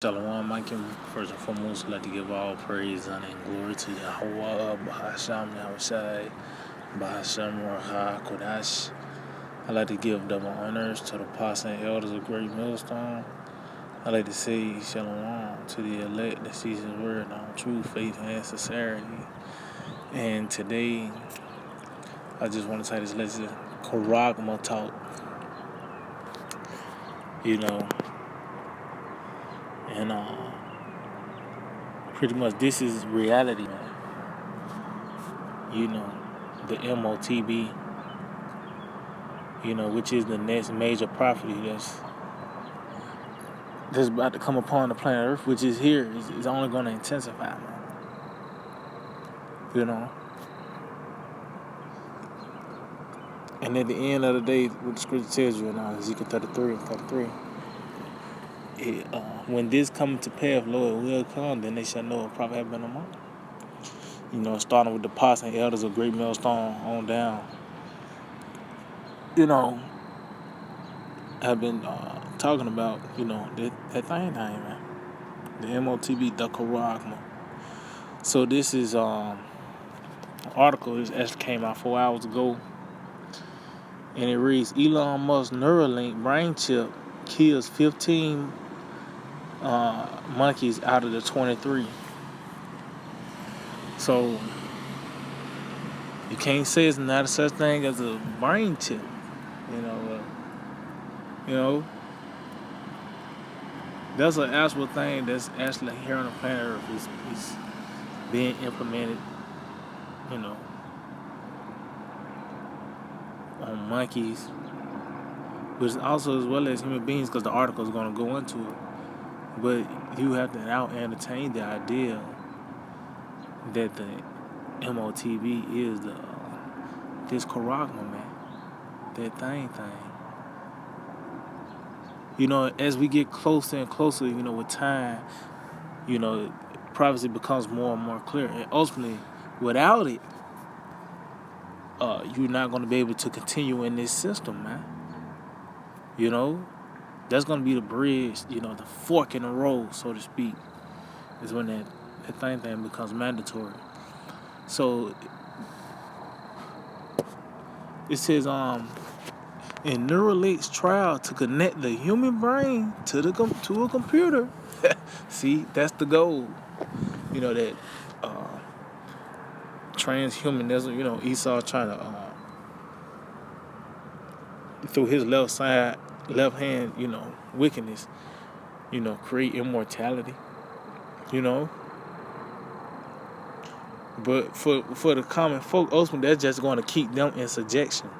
Shalom, Mike, first and foremost, I'd like to give all praise, honor, and glory to Yahweh, Bahasham, Yahushai, Bahasham, Raha, Kodash. I'd like to give double honors to the apostles and elders of Great Millstone. I'd like to say Shalom to the elect that sees His word on truth, faith, and sincerity. And today, I just want to say this lesson, Charagma talk, and pretty much this is reality, man. The MOTB, which is the next major prophecy that's about to come upon the planet Earth, which is here, is only going to intensify, man. And at the end of the day, what the scripture tells you in Ezekiel 33 and 33, when this comes to pass, Lord will come, then they shall know a prophet have been among them. Starting with the apostles and elders of Great Millstone on down. I've been talking about, that thing, man. The MOTB, the Charagma. So this is an article that actually came out 4 hours ago. And it reads, Elon Musk's Neuralink brain chip kills 15 monkeys out of the 23. So you can't say it's not a such thing as a brain chip. That's an actual thing that's actually here on the planet Earth. Is being implemented, on monkeys, but also as well as human beings, because the article is going to go into it. But you have to now entertain the idea that the MOTB is this Charagma, man, that thing. As we get closer and closer, with time, prophecy becomes more and more clear. And ultimately, without it, you're not going to be able to continue in this system, man. That's going to be the bridge, the fork in the road, so to speak, is when that thing becomes mandatory. So it says, in Neuralink's trial to connect the human brain to a computer. See, that's the goal. That transhumanism. Esau trying to through his left hand, wickedness, create immortality. But for the common folk, ultimately, that's just going to keep them in subjection.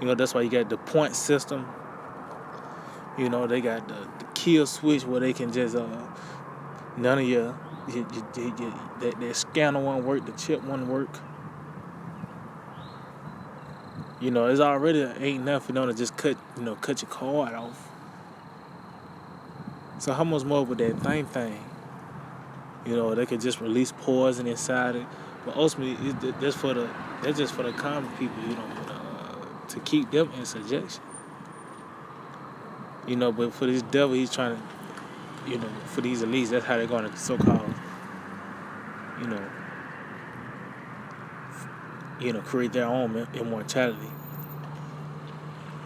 That's why you got the point system. They got the kill switch where they can just none of that scanner won't work, the chip won't work. It's already ain't enough for them to just cut your card off. So how much more with that thing? They could just release poison inside it, but ultimately that's just for the common people, to keep them in subjection. But for this devil, he's trying to, for these elites, that's how they're going to so-called, create their own immortality.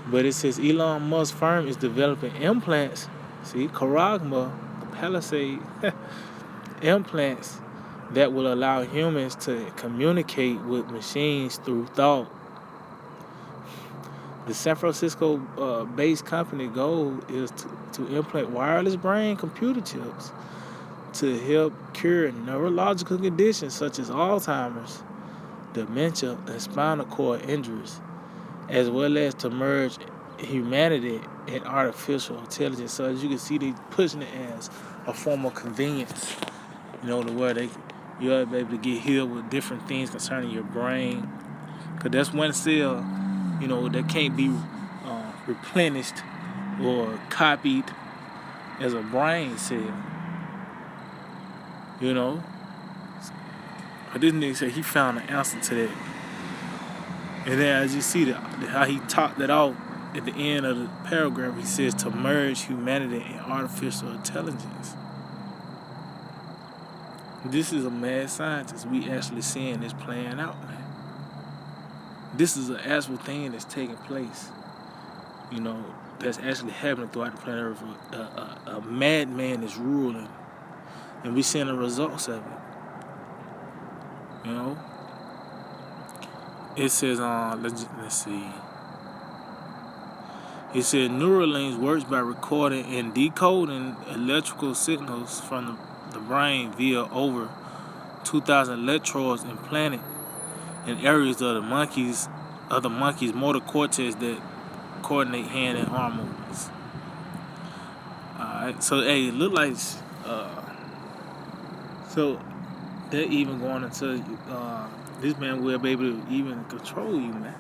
But it says Elon Musk's firm is developing implants. See, Charagma, the Palisade, implants that will allow humans to communicate with machines through thought. The San Francisco-based company goal is to implant wireless brain computer chips to help cure neurological conditions such as Alzheimer's, dementia, and spinal cord injuries, as well as to merge humanity and artificial intelligence. So as you can see, they pushing it as a form of convenience, to where you'll be able to get healed with different things concerning your brain. Because that's one cell, that can't be replenished or copied as a brain cell. But this nigga said he found an answer to that. And then as you see how he topped that off, at the end of the paragraph, he says to merge humanity and artificial intelligence. This is a mad scientist. We actually seeing this playing out, man. This is an actual thing that's taking place. You know, that's actually happening throughout the planet Earth. A madman is ruling, and we seeing the results of it. You know, it says let's see. It said Neuralink works by recording and decoding electrical signals from the brain via over 2,000 electrodes implanted in areas of the monkey's motor cortex that coordinate hand and arm movements. Alright, so hey, it look like so they're even going into this man will be able to even control you, man.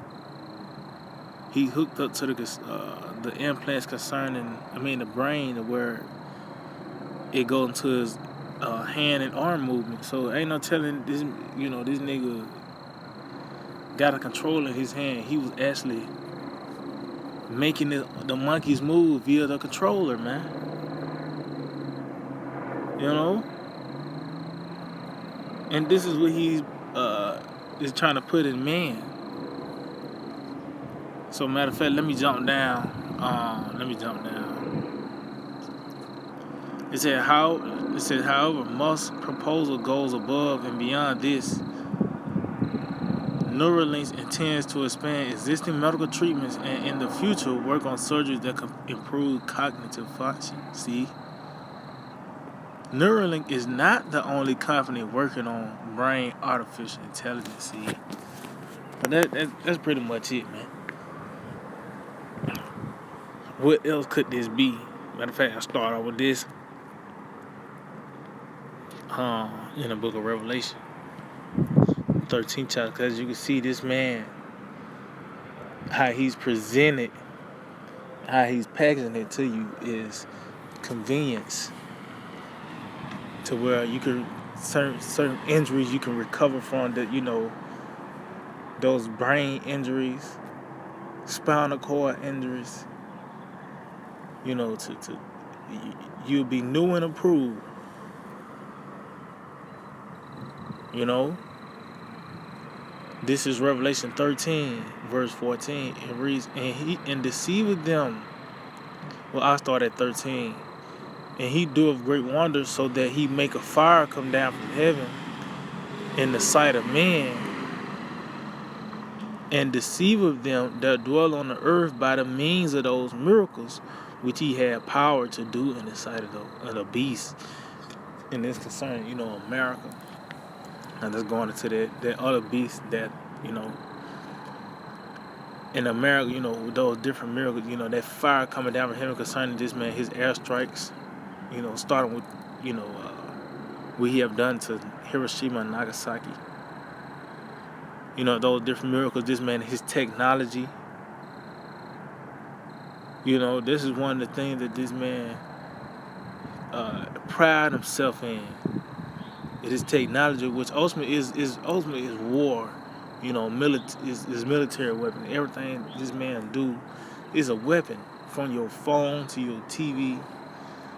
He hooked up to the implants concerning, the brain, where it goes into his hand and arm movement. So ain't no telling this, this nigga got a control in his hand. He was actually making the monkeys move via the controller, man. You know? And this is what he's is trying to put in man. So matter of fact, let me jump down. It said, however, Musk's proposal goes above and beyond this. Neuralink intends to expand existing medical treatments and in the future work on surgeries that can improve cognitive function. See? Neuralink is not the only company working on brain artificial intelligence, see? But that's pretty much it, man. What else could this be? Matter of fact, I start out with this in the book of Revelation, 13th chapter, because you can see this man, how he's presented, how he's packaging it to you is convenience, to where you can certain injuries you can recover from, that those brain injuries, spinal cord injuries. You'll be new and approved. This is Revelation 13, verse 14. It reads, and deceiveth them. Well, I start at 13. And he doeth great wonders, so that he make a fire come down from heaven in the sight of men, and deceiveth them that dwell on the earth by the means of those miracles which he had power to do in the sight of the beast. And this concern, America. And that's going into that other beast that, in America, with those different miracles, that fire coming down from heaven concerning this man, his airstrikes, starting with, what he have done to Hiroshima and Nagasaki. Those different miracles, this man, his technology. This is one of the things that this man pride himself in. It is technology, which ultimately is war. Is military weapon. Everything this man do is a weapon, from your phone to your TV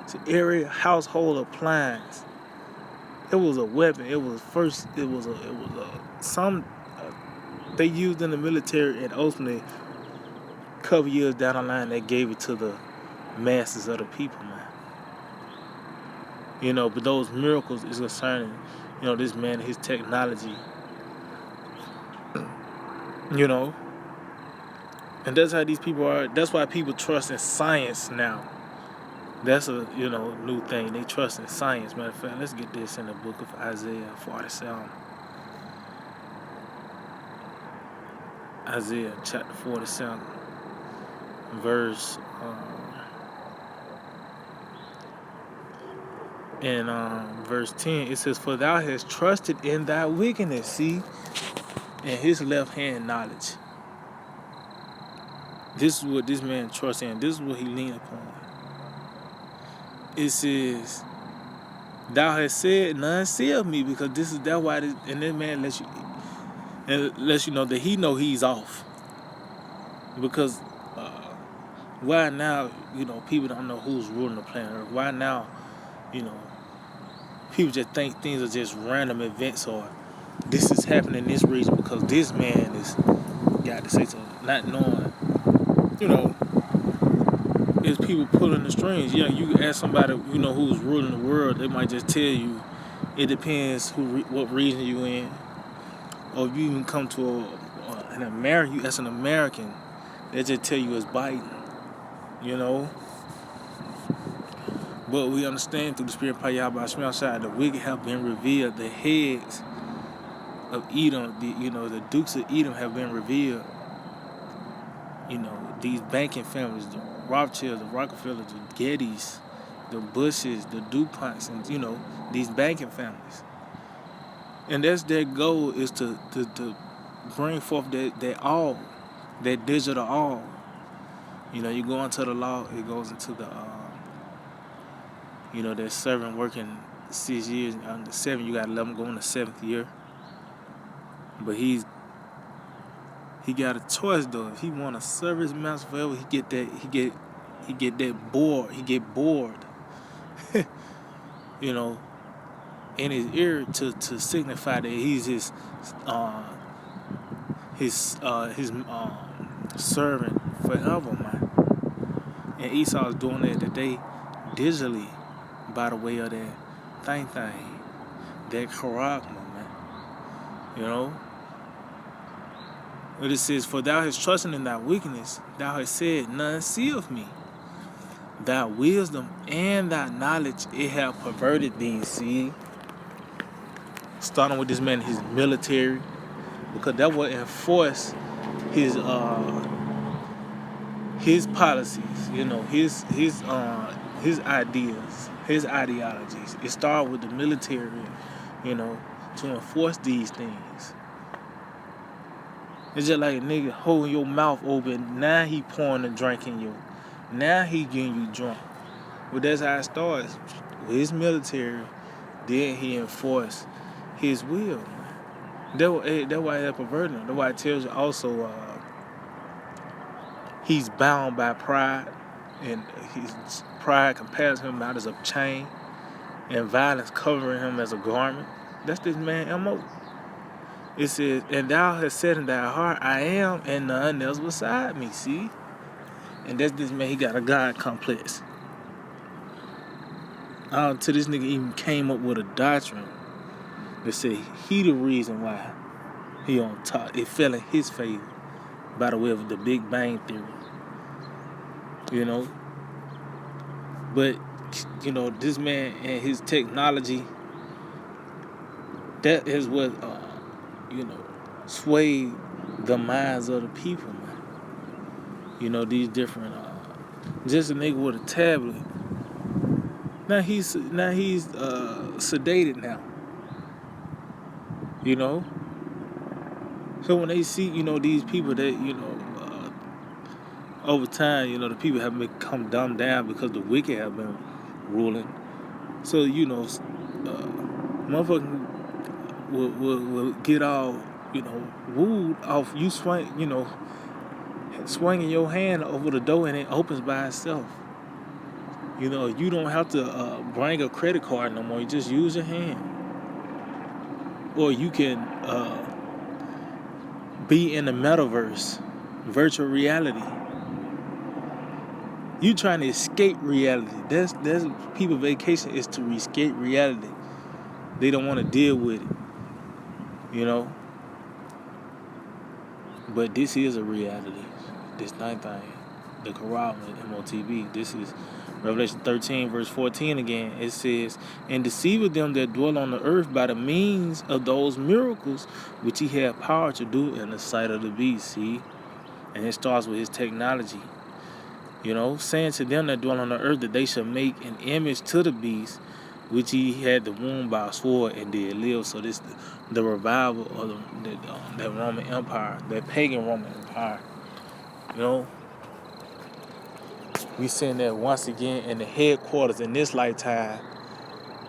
to every household appliance. It was a weapon. They used in the military, and ultimately, a couple years down the line, they gave it to the masses of the people, man. But those miracles is concerning, this man, his technology. And that's how these people are. That's why people trust in science now. That's a, new thing. They trust in science. Matter of fact, let's get this in the book of Isaiah 47. Isaiah chapter 47, verse in verse 10, it says, for thou hast trusted in thy wickedness, see, and his left hand knowledge. This is what this man trusts in. This is what he leaned upon. It says, thou hast said, none see of me, because that's why and this man lets you know that he know he's off. Because Why now, people don't know who's ruling the planet Earth? Why now, you know, people just think things are just random events or this is happening in this region because this man is got to say something, not knowing, you know, it's people pulling the strings. Yeah, you ask somebody, who's ruling the world, they might just tell you it depends what region you in. Or if you even come to an American, as an American, they just tell you it's Biden, you know. But we understand through the spirit of Yahweh Shemashai, the wicked have been revealed. The heads of Edom, the dukes of Edom have been revealed. These banking families, the Rothschilds, the Rockefellers, the Gettys, the Bushes, the DuPonts, and these banking families. And that's their goal, is to bring forth that all, that digital all. You go into the law, it goes into the that servant working 6 years, on the 7 you got to let him go in the 7th year. But he got a choice though. If he want to serve his master forever, he get that bored. He get bored. In his ear to signify that he's his servant forever, man. And Esau is doing that today digitally by the way of that thing, that Charagma, man. But it says, for thou hast trusted in thy wickedness, thou hast said, none seeth me. Thy wisdom and thy knowledge, it have perverted thee. See, starting with this man, his military, because that will enforce his policies, his ideas, his ideologies. It started with the military, to enforce these things. It's just like a nigga holding your mouth open. Now he pouring a drink in you. Now he getting you drunk. But that's how it starts. With his military, then he enforced his will. That's why they're perverting him. That's why it tells you also he's bound by pride. And his pride compares him out as a chain. And violence covering him as a garment. That's this man M.O. It says, and thou hast said in thy heart, I am, and none else beside me. See? And that's this man, he got a God complex. Till this nigga even came up with a doctrine that said he the reason why he on top. It fell in his favor by the way of the Big Bang Theory. But, this man and his technology, that is what, swayed the minds of the people, man. These different, just a nigga with a tablet. Now he's sedated now. So when they see, these people that, over time, the people have become dumbed down because the wicked have been ruling. So, motherfucker will get all, wooed off you swinging your hand over the door and it opens by itself. You don't have to bring a credit card no more. You just use your hand. Or you can be in the metaverse, virtual reality. You trying to escape reality. That's people vacation is to escape reality. They don't want to deal with it. But this is a reality. This ninth thing, the Quran, MOTB. This is Revelation 13, verse 14 again. It says, and deceiveth them that dwell on the earth by the means of those miracles which he had power to do in the sight of the beast. See? And it starts with his technology. Saying to them that dwell on the earth that they shall make an image to the beast, which he had the wound by a sword and did live. So this the revival of that Roman Empire, that pagan Roman Empire. We seeing that once again, and the headquarters in this lifetime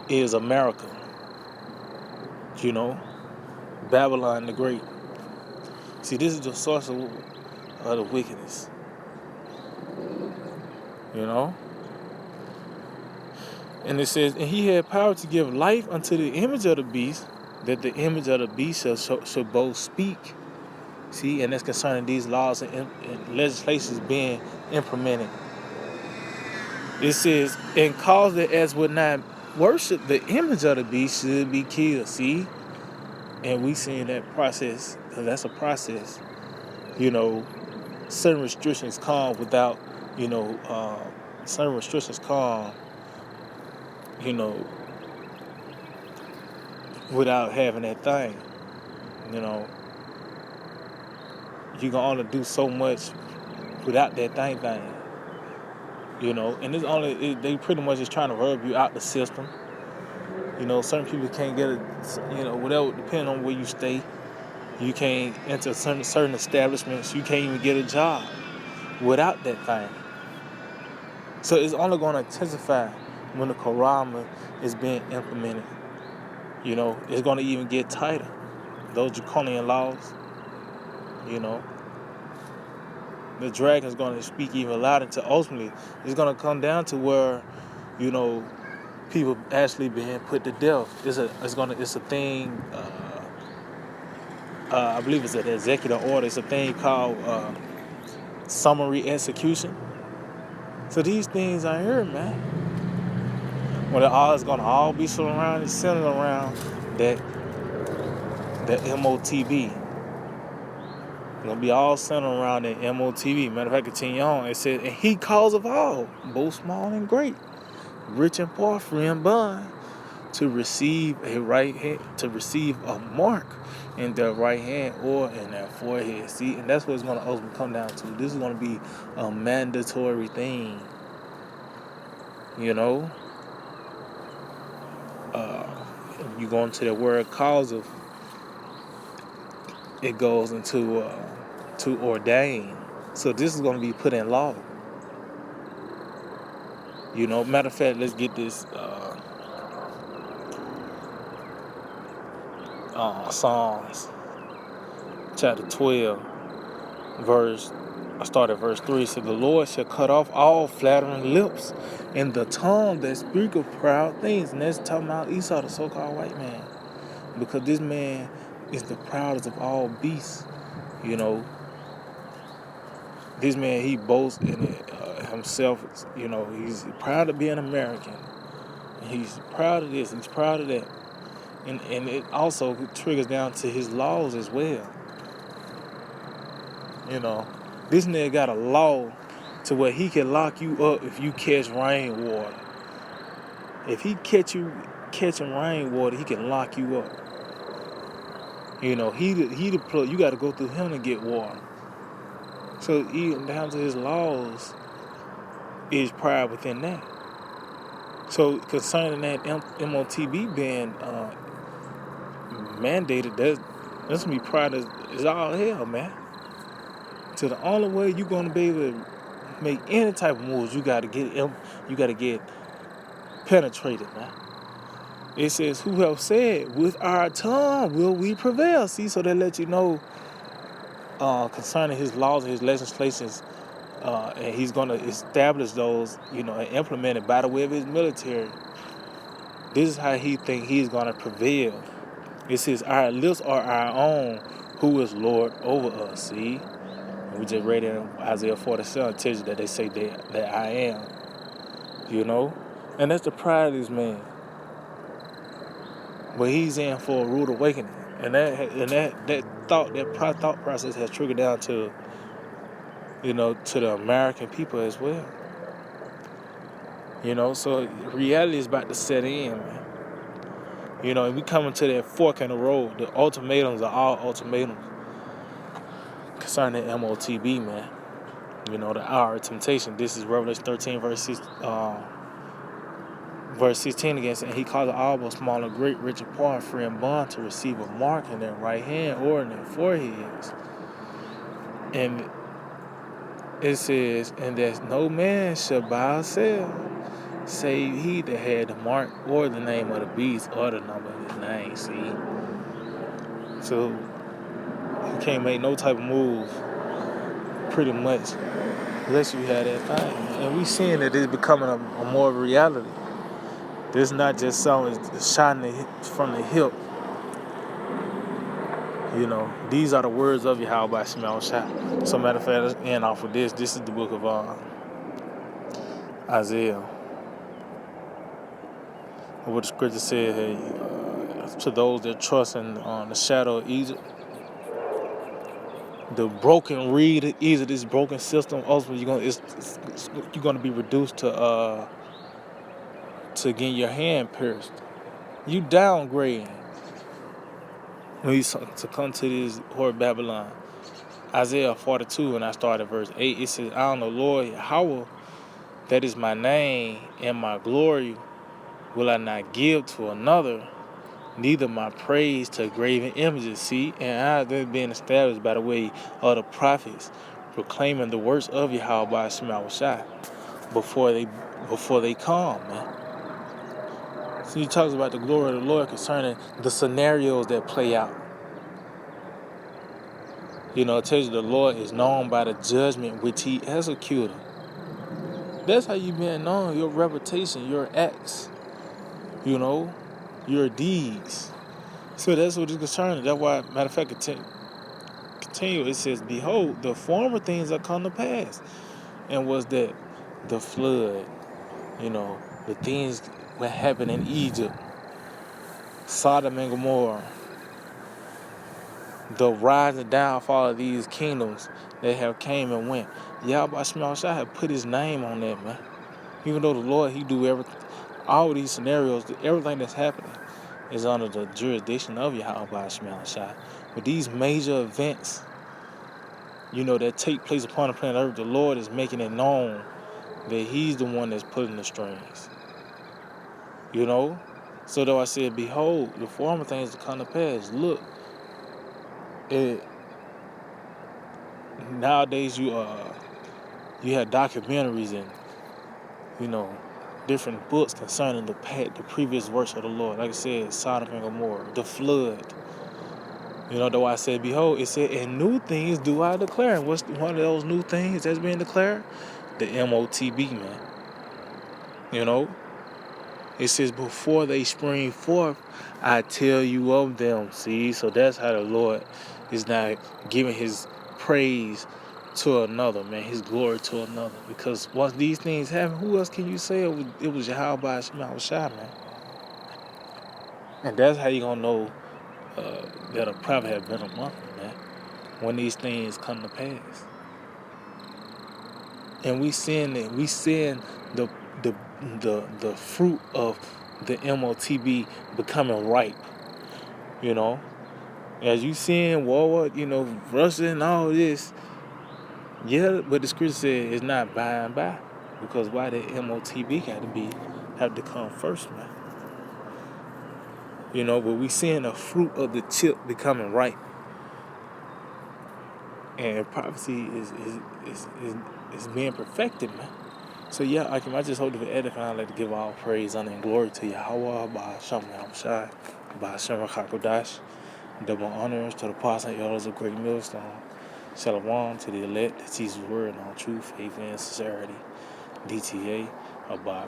is America. Babylon the Great. See, this is the source of the wickedness. You know? And it says, and he had power to give life unto the image of the beast, that the image of the beast shall both speak. See, and that's concerning these laws and legislations being implemented. It says, and cause that as would not worship the image of the beast should be killed. See? And we seeing that process, because that's a process. You know, certain restrictions come without, certain restrictions come, you know, without having that thing. You know, you can only do so much without that thing. You know, and they pretty much just trying to rub you out the system. You know, certain people can't get whatever, depending on where you stay. You can't enter certain establishments. You can't even get a job without that thing. So it's only going to intensify when the Charagma is being implemented. You know, it's going to even get tighter. Those draconian laws, you know, the dragon is going to speak even louder until ultimately it's going to come down to where, you know, people actually being put to death. It's a thing. I believe it's an executive order. It's a thing called summary execution. So these things I hear, man, well, it's going to all be centered around that MOTB. It's going to be all centered around that MOTB. Matter of fact, continue on. It says, and he calls of all, both small and great, rich and poor, free and bond, to receive a mark in their right hand or in their forehead. See, and that's what it's going to ultimately come down to. This is going to be a mandatory thing. You know, you go into the word cause of, it goes into to ordain. So this is going to be put in law. You know, matter of fact, let's get this Psalms chapter 12, I start at verse 3. It said, the Lord shall cut off all flattering lips and the tongue that speak of proud things. And that's talking about Esau, the so-called white man. Because this man is the proudest of all beasts. You know, this man, he boasts in it, himself. You know, he's proud of being American. He's proud of this. He's proud of that. And it also triggers down to his laws as well. You know, this nigga got a law to where he can lock you up if you catch rainwater. If he catch you catching rainwater, he can lock you up. You know, he deploy. You got to go through him to get water. So even down to his laws is pride within that. So concerning that MOTB being mandated, that's gonna be pride is all hell, man. So the only way you're gonna be able to make any type of moves, you gotta get penetrated, man. It says, who have said, with our tongue will we prevail? See, so they let you know concerning his laws and his legislations, and he's gonna establish those, you know, and implement it by the way of his military. This is how he think he's gonna prevail. It says, our lips are our own, who is Lord over us. See? We just read in Isaiah 47, tells you that they say that I am. You know? And that's the pride of this man. But he's in for a rude awakening. And that thought process has triggered down to, you know, to the American people as well. You know, so reality is about to set in, man. You know, and we coming to that fork in the road. The ultimatums are all ultimatums concerning MOTB, man. You know, the hour of temptation. This is Revelation 13, verse 16 again. And he called all both small and great, rich and poor, free and bond, to receive a mark in their right hand or in their foreheads. And it says, and that no man shall buy or sell, save he that had the mark or the name of the beast or the number of his name. See? So you can't make no type of move pretty much lets you have that thing. And we seeing that it's becoming a more of a reality. This is not just something shining from the hip. You know, these are the words of Yahweh Shema Shai. So matter of fact, let's end off with this. This is the book of Isaiah. What the scripture said, hey, to those that trust in the shadow of Egypt, the broken reed of Egypt, this broken system, ultimately you're gonna be reduced to getting your hand pierced. You downgrading when you to come to this horrid Babylon. Isaiah 42, and I started verse 8, it says, I am the Lord Yahweh, that is my name, and my glory will I not give to another, neither my praise to graven images. See, and I have been established by the way of the prophets, proclaiming the works of Yahweh Shema Shai before they come, man. So he talks about the glory of the Lord concerning the scenarios that play out. You know, it tells you the Lord is known by the judgment which he executed. That's how you been known, your reputation, your acts, you know, your deeds. So that's what it's concerning. That's why, matter of fact, continue. It says, behold, the former things are come to pass. And was that the flood, you know, the things that happened in Egypt, Sodom and Gomorrah, the rise and downfall of these kingdoms that have came and went. Yahweh Shema Shai have put his name on that, man. Even though the Lord, he do everything, all these scenarios, everything that's happening is under the jurisdiction of Yahweh Shema Shai. But these major events, you know, that take place upon the planet Earth, the Lord is making it known that he's the one that's pulling the strings. You know? So though I said, behold, the former things to come to pass. Look, nowadays you have documentaries and, you know, different books concerning the previous works of the Lord. Like I said, Sodom and Gomorrah, the flood. You know, though I said, behold, it said, and new things do I declare. And what's one of those new things that's being declared? The MOTB, man. You know? It says, before they spring forth, I tell you of them. See? So that's how the Lord is now giving his praise to another, man. His glory to another. Because once these things happen, who else can you say it was Yahweh Shema Shai, man? And that's how you going to know that a prophet has been among them, man. When these things come to pass. And we seeing the fruit of the MOTB becoming ripe, you know. As you seeing war, you know, Russia and all this, yeah, but the scripture said it's not by and by. Because why the MOTB have to come first, man. You know, but we seeing the fruit of the chip becoming ripe. And prophecy is being perfected, man. So yeah, I just hope to be edifying. I'd like to give all praise, honor, and glory to Yahweh, by Shem Shai, by Shem Hakodash. Double honors to the apostles and elders of Great Millstone. Shalom to the elect that teach his word in all truth, faith, and sincerity. DTA, Abba.